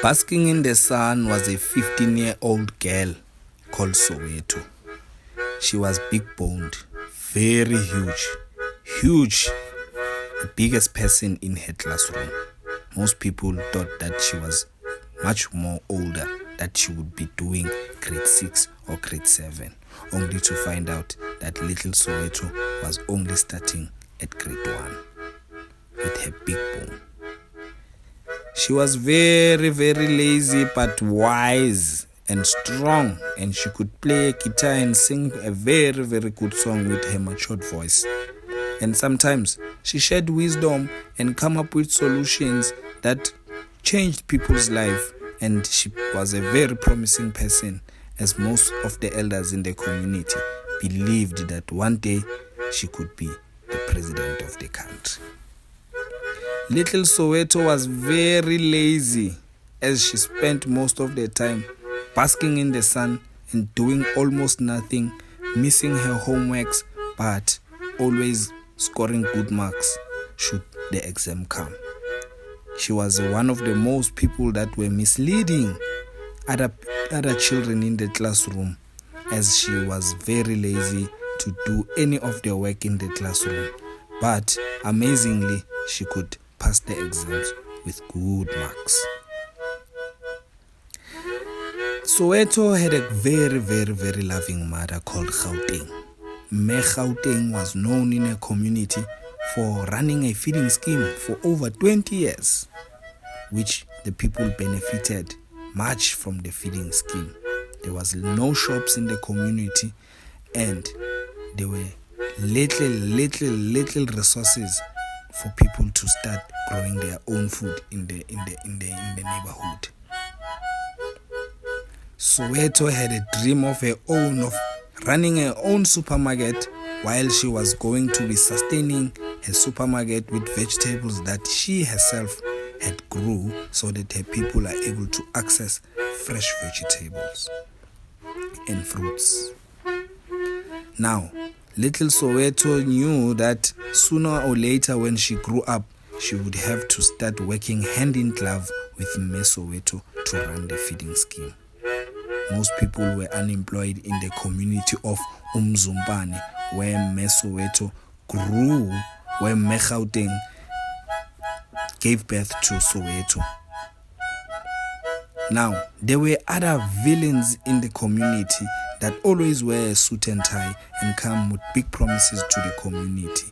Basking in the sun was a 15-year-old girl called Soweto. She was big-boned, very huge, the biggest person in her classroom. Most people thought that she was much more older, that she would be doing grade 6 or grade 7, only to find out that little Soweto was only starting at grade 1 with her big bone. She was very lazy but wise and strong, and she could play a guitar and sing a very good song with her matured voice. And sometimes she shared wisdom and come up with solutions that changed people's life, and she was a very promising person, as most of the elders in the community believed that one day she could be the president of the country. Little Soweto was very lazy, as she spent most of the time basking in the sun and doing almost nothing, missing her homeworks, but always scoring good marks should the exam come. She was one of the most people that were misleading other children in the classroom, as she was very lazy to do any of the work in the classroom. But amazingly, she could pass the exams with good marks. Soweto had a very loving mother called Gauteng. Me Gauteng was known in her community for running a feeding scheme for over 20 years, which the people benefited much from the feeding scheme. There was no shops in the community, and there were little resources for people to start growing their own food in the neighborhood. Soweto had a dream of her own, of running her own supermarket, while she was going to be sustaining her supermarket with vegetables that she herself had grew, so that her people are able to access fresh vegetables and fruits. Now, little Soweto knew that sooner or later, when she grew up, she would have to start working hand in glove with Me Soweto to run the feeding scheme. Most people were unemployed in the community of Umzumbane, where Me Soweto grew, where Me Gauteng gave birth to Soweto. Now, there were other villains in the community that always wear a suit and tie and come with big promises to the community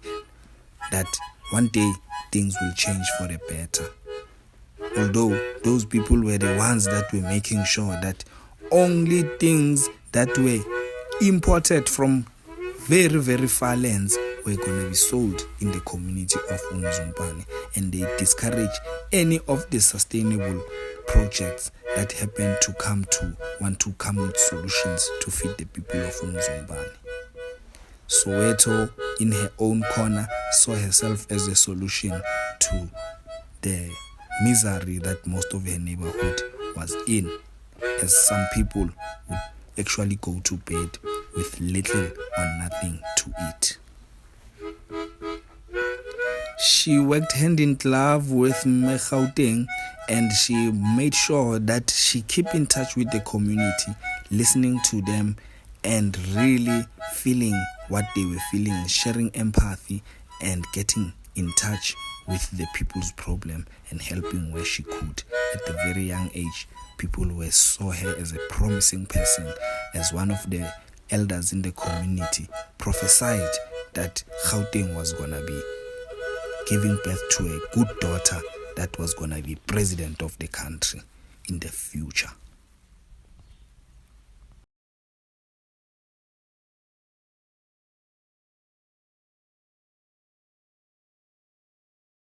that one day things will change for the better. Although those people were the ones that were making sure that only things that were imported from very far lands were going to be sold in the community of Umzumbane, and they discourage any of the sustainable projects that happen to want to come with solutions to feed the people of Umzumbane. Soweto, in her own corner, saw herself as a solution to the misery that most of her neighborhood was in, as some people would actually go to bed with little or nothing to eat. She worked hand in glove with Me Gauteng, and she made sure that she keep in touch with the community, listening to them and really feeling what they were feeling, sharing empathy and getting in touch with the people's problem and helping where she could. At a very young age, people saw her as a promising person, as one of the elders in the community prophesied that Gauteng was going to be giving birth to a good daughter that was going to be president of the country in the future.